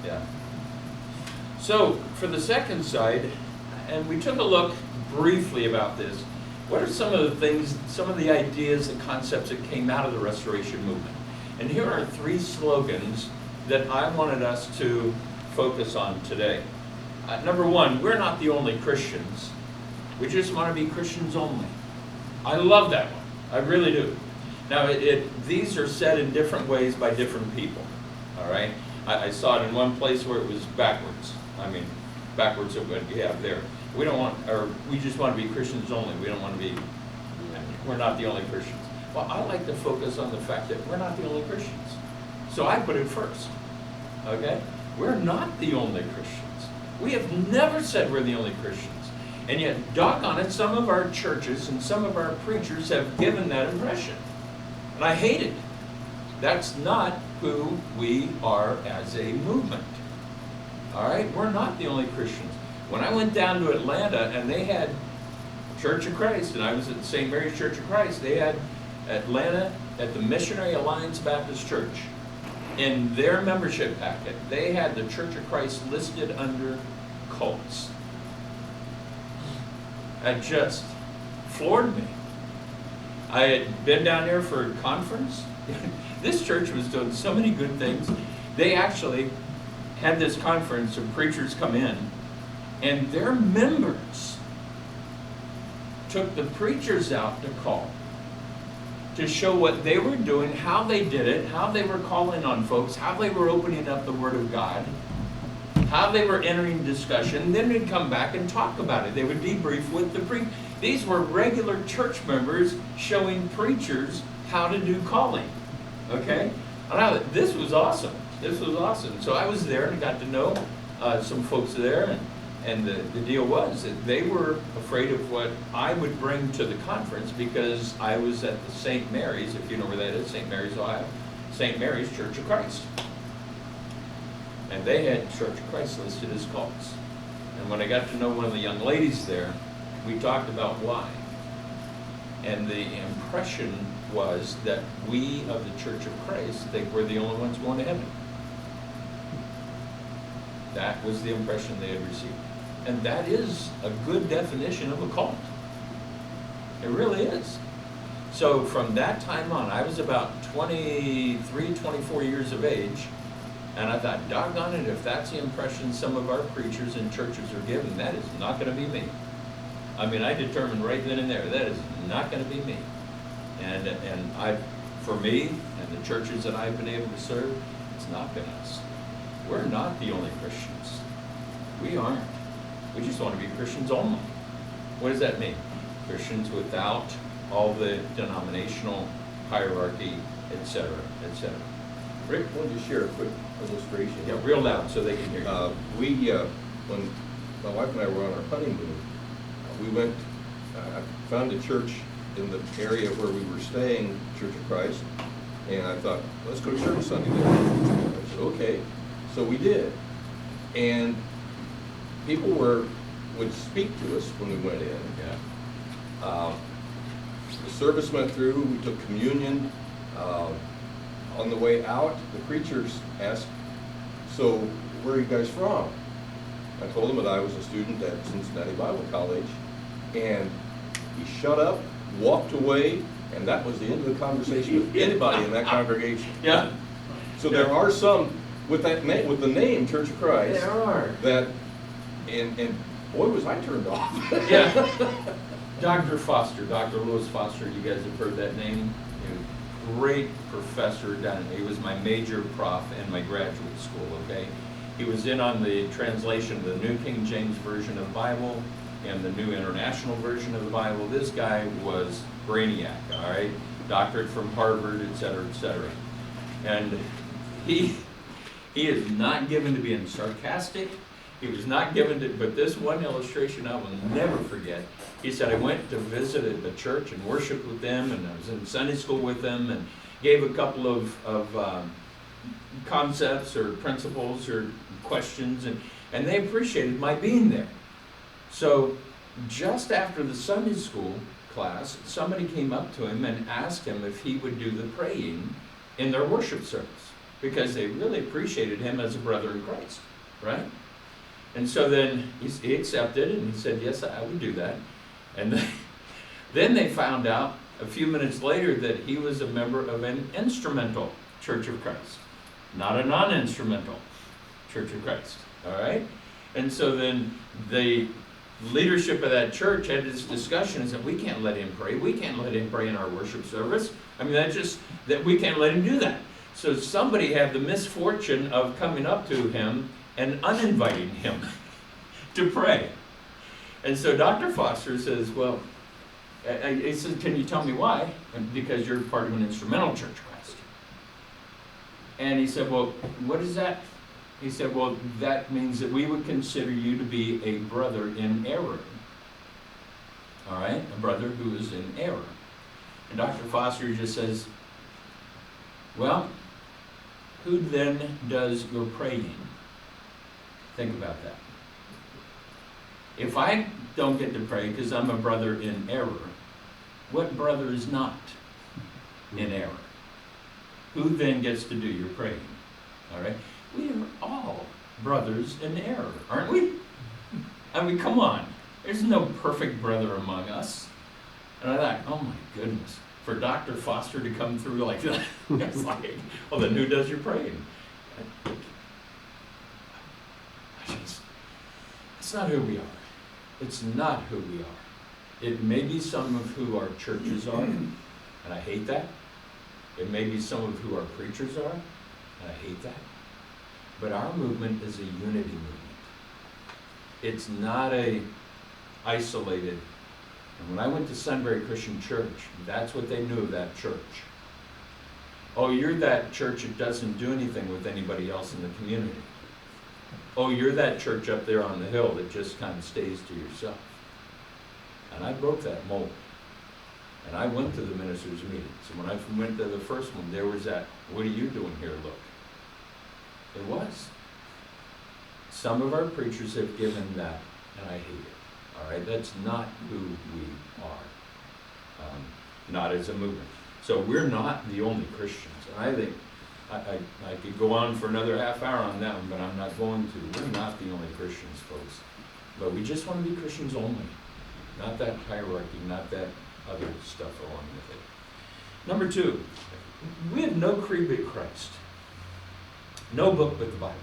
Yeah. So for the second side, and we took a look briefly about this, what are some of the things, some of the ideas and concepts that came out of the Restoration Movement? And here are 3 slogans that I wanted us to focus on today. Number 1, we're not the only Christians. We just want to be Christians only. I love that one. I really do. Now, these are said in different ways by different people. All right? I saw it in one place where it was backwards. I mean, backwards of what you have there. We don't want, or we just want to be Christians only. We don't want to be, we're not the only Christians. Well, I like to focus on the fact that we're not the only Christians. So I put it first. Okay? We're not the only Christians. We have never said we're the only Christians. And yet, doggone it, some of our churches and some of our preachers have given that impression. And I hate it. That's not who we are as a movement. All right? We're not the only Christians. When I went down to Atlanta and they had Church of Christ, and I was at St. Mary's Church of Christ, they had Atlanta at the Missionary Alliance Baptist Church. In their membership packet, they had the Church of Christ listed under cults. It just floored me. I had been down there for a conference. This church was doing so many good things. They actually had this conference of preachers come in, and their members took the preachers out to call to show what they were doing, how they did it, how they were calling on folks, how they were opening up the Word of God, how they were entering discussion. Then they'd come back and talk about it. They would debrief with the preacher. These were regular church members showing preachers how to do calling. Okay? And this was awesome. This was awesome. So I was there and got to know some folks there, and the deal was that they were afraid of what I would bring to the conference because I was at the St. Mary's, if you know where that is, St. Mary's, Ohio, St. Mary's Church of Christ. And they had Church of Christ listed as cults. And when I got to know one of the young ladies there, we talked about why. And the impression was that we of the Church of Christ think we're the only ones going to heaven. That was the impression they had received. And that is a good definition of a cult. It really is. So from that time on, I was about 23, 24 years of age, and I thought, doggone it, if that's the impression some of our preachers and churches are given, that is not going to be me. I mean, I determined right then and there, that is not going to be me. And for me and the churches that I've been able to serve, it's not been us. We're not the only Christians. We aren't. We just want to be Christians only. What does that mean? Christians without all the denominational hierarchy, etc., etc. Rick, I wanted to share a quick illustration. Yeah, real loud so they can hear you. When my wife and I were on our honeymoon, we went, I found a church in the area where we were staying, Church of Christ, and I thought, let's go to church Sunday then. I said, okay. So we did. And people would speak to us when we went in. Yeah. The service went through, we took communion. On the way out, the preachers asked, so where are you guys from? I told them that I was a student at Cincinnati Bible College, and he shut up, walked away, and that was the end of the conversation with anybody in that congregation. Yeah. So there are some with that name, with the name Church of Christ. There are. That, and boy was I turned off. Yeah. Dr. Foster, Dr. Louis Foster, you guys have heard that name? Great professor down. He was my major prof in my graduate school, okay? He was in on the translation of the New King James Version of the Bible and the New International Version of the Bible. This guy was brainiac, all right? Doctorate from Harvard, et cetera, et cetera. And he is not given to being sarcastic. He was not given to, but this one illustration I will never forget. He said, I went to visit a church and worshiped with them, and I was in Sunday school with them, and gave a couple of concepts or principles or questions, and they appreciated my being there. So just after the Sunday school class, somebody came up to him and asked him if he would do the praying in their worship service. because they really appreciated him as a brother in Christ, right? And so then he accepted, and he said, yes, I would do that. And then they found out a few minutes later that he was a member of an instrumental Church of Christ, not a non-instrumental Church of Christ, all right? And so then the leadership of that church had this discussion and said, we can't let him pray. We can't let him pray in our worship service. I mean, that we can't let him do that. So somebody had the misfortune of coming up to him and uninviting him to pray. And so Dr. Foster says, well, he said, can you tell me why? And because you're part of an instrumental Church of Christ. And he said, well, what is that? He said, well, that means that we would consider you to be a brother in error. All right? A brother who is in error. And Dr. Foster just says, well, who then does your praying? Think about that. If I don't get to pray because I'm a brother in error, what brother is not in error? Who then gets to do your praying? All right? We are all brothers in error, aren't we? I mean, come on. There's no perfect brother among us. And I thought, oh my goodness, for Dr. Foster to come through like that, it's like, well, then who does your praying? It's not who we are. It's not who we are. It may be some of who our churches are, and I hate that. It may be some of who our preachers are, and I hate that. But our movement is a unity movement. It's not a isolated. And when I went to Sunbury Christian Church, that's what they knew of that church. Oh, you're that church that doesn't do anything with anybody else in the community. Oh, you're that church up there on the hill that just kind of stays to yourself. And I broke that mold. And I went to the ministers' meetings. And when I went to the first one, there was that, what are you doing here, look? It was. Some of our preachers have given that, and I hate it. All right? That's not who we are. Not as a movement. So we're not the only Christians. And I think I could go on for another half hour on that one, but I'm not going to. We're not the only Christians, folks. But we just want to be Christians only. Not that hierarchy, not that other stuff along with it. Number two, we have no creed but Christ. No book but the Bible.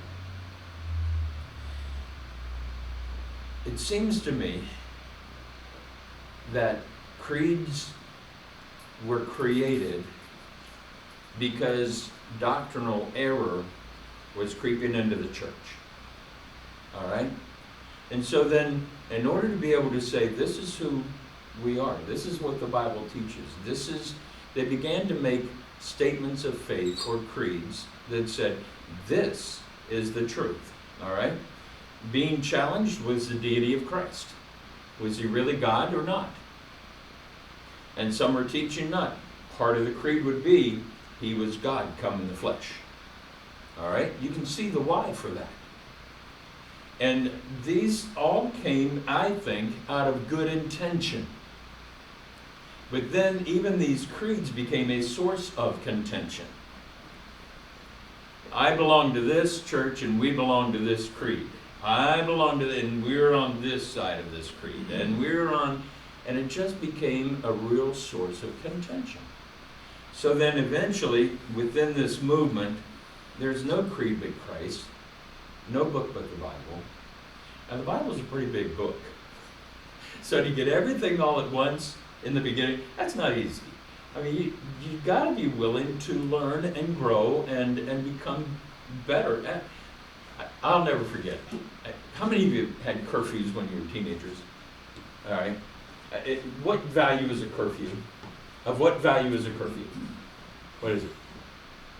It seems to me that creeds were created because doctrinal error was creeping into the church. All right? And so then, in order to be able to say, this is who we are, this is what the Bible teaches, they began to make statements of faith or creeds that said, this is the truth. All right? Being challenged was the deity of Christ. Was he really God or not? And some are teaching not. Part of the creed would be, he was God come in the flesh. All right? You can see the why for that. And these all came, I think, out of good intention. But then even these creeds became a source of contention. I belong to this church and we belong to this creed. I belong to, and we're on this side of this creed. And we're on, and it just became a real source of contention. So then eventually, within this movement, there's no creed but Christ, no book but the Bible. And the Bible's a pretty big book. So to get everything all at once in the beginning, that's not easy. I mean, you got to be willing to learn and grow and become better. I'll never forget. How many of you had curfews when you were teenagers? All right. What value is a curfew? Of what value is a curfew? What is it?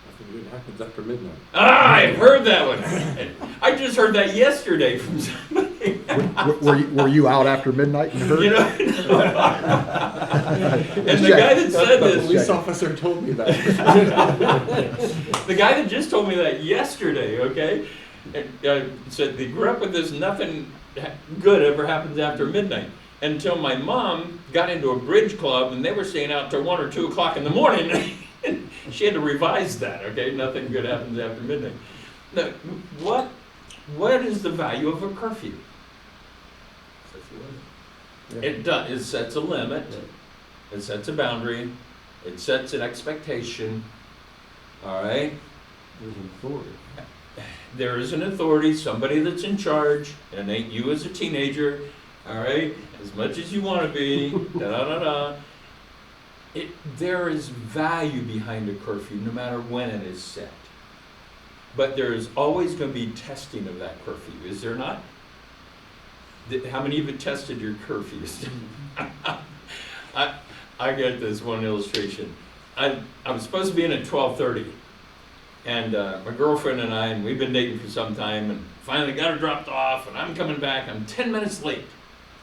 Nothing good happens after midnight. Ah, I've heard that one. I just heard that yesterday from somebody. Were you out after midnight and heard? You know? And the guy that said The this, police officer told me that. the guy that just told me that yesterday, okay, said they grew up with this, nothing good ever happens after midnight. Until my mom got into a bridge club and they were staying out till 1 or 2 o'clock in the morning. She had to revise that, okay? Nothing good happens after midnight. Now, what is the value of a curfew? It does, it sets a limit, it sets a boundary, it sets an expectation, all right? There's an authority. There is an authority, somebody that's in charge, and it ain't you as a teenager, all right? As much as you want to be, da-da-da-da. There is value behind a curfew, no matter when it is set. But there is always going to be testing of that curfew, is there not? How many of you tested your curfews? I get this one illustration. I was supposed to be in at 12:30, and my girlfriend and I, and we've been dating for some time, and finally got her dropped off, and I'm coming back. I'm 10 minutes late.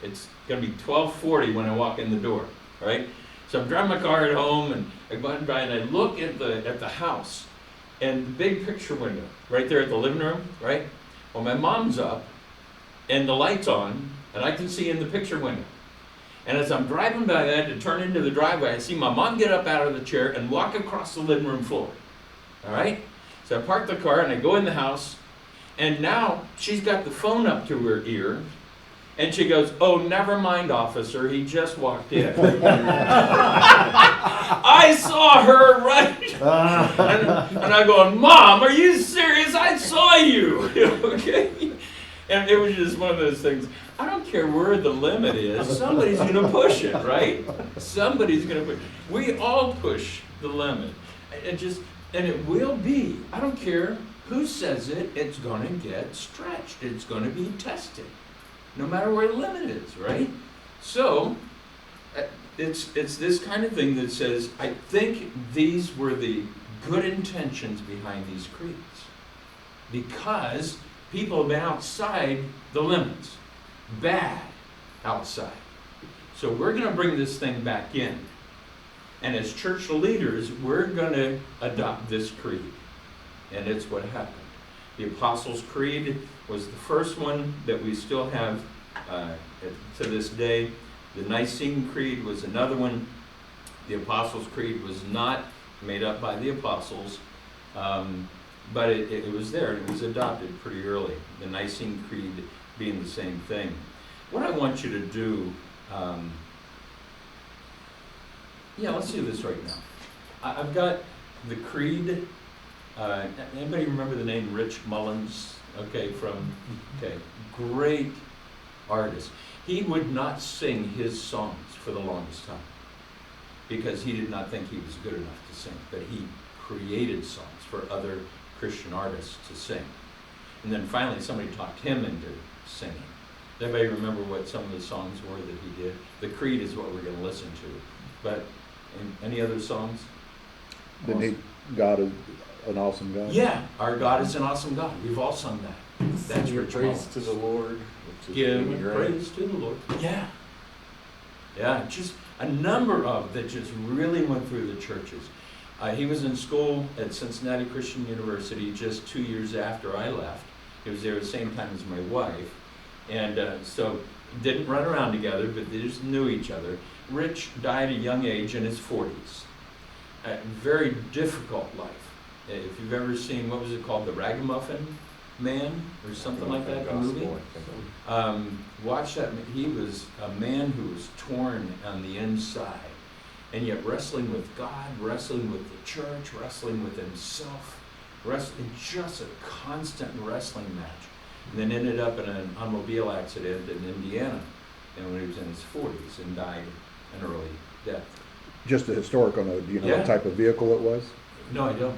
It's going to be 12:40 when I walk in the door, all right? So I'm driving my car at home, and I go by and I look at the house, and the big picture window right there at the living room, right? Well, my mom's up, and the light's on, and I can see in the picture window. And as I'm driving by that to turn into the driveway, I see my mom get up out of the chair and walk across the living room floor. All right? So I park the car and I go in the house, and now she's got the phone up to her ear, and she goes, "Oh, never mind, officer, he just walked in." I saw her right, and I go, "Mom, are you serious? I saw you." Okay? And it was just one of those things. I don't care where the limit is, somebody's going to push it, right? Somebody's going to push. We all push the limit. And it will be, I don't care who says it, it's going to get stretched. It's going to be tested, no matter where the limit is, right? So, it's this kind of thing that says, I think these were the good intentions behind these creeds. Because people have been outside the limits. Bad outside. So we're going to bring this thing back in. And as church leaders, we're going to adopt this creed. And it's what happened. The Apostles' Creed was the first one that we still have to this day. The Nicene Creed was another one. The Apostles' Creed was not made up by the apostles, but it was there, and it was adopted pretty early. The Nicene Creed being the same thing. What I want you to do, let's do this right now. I've got the Creed. Anybody remember the name Rich Mullins? Okay, great artist. He would not sing his songs for the longest time because he did not think he was good enough to sing, but he created songs for other Christian artists to sing. And then finally somebody talked him into singing. Does anybody remember what some of the songs were that he did? The Creed is what we're going to listen to. But any other songs? Didn't he, God is an awesome God? Yeah, our God is an awesome God. We've all sung that. That's Give Rich praise Mullins. to the Lord. which is Give really great. praise to the Lord. Yeah. Yeah, just a number of that just really went through the churches. He was in school at Cincinnati Christian University just 2 years after I left. He was there at the same time as my wife. And so didn't run around together, but they just knew each other. Rich died at a young age in his 40s. A very difficult life. If you've ever seen, what was it called, The Ragamuffin Man, or something like that, the movie? Watch that. He was a man who was torn on the inside, and yet wrestling with God, wrestling with the church, wrestling with himself, wrestling, just a constant wrestling match. And then ended up in an automobile accident in Indiana, and when he was in his 40s, and died an early death. Just a historical note, do you know Yeah. what type of vehicle it was? No, I don't.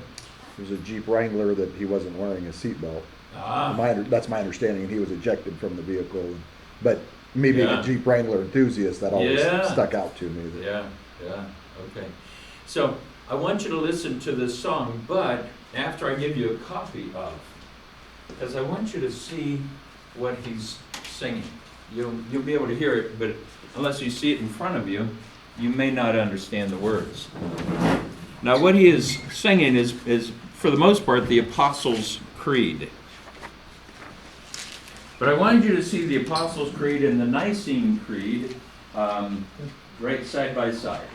It was a Jeep Wrangler that he wasn't wearing a seatbelt. Ah, That's my understanding, and he was ejected from the vehicle. But me being Yeah. a Jeep Wrangler enthusiast, that always Yeah. stuck out to me. That yeah, okay. So I want you to listen to this song, but after I give you a copy of, because I want you to see what he's singing. You'll be able to hear it, but unless you see it in front of you, you may not understand the words. Now what he is singing is for the most part, the Apostles' Creed. But I wanted you to see the Apostles' Creed and the Nicene Creed right side by side.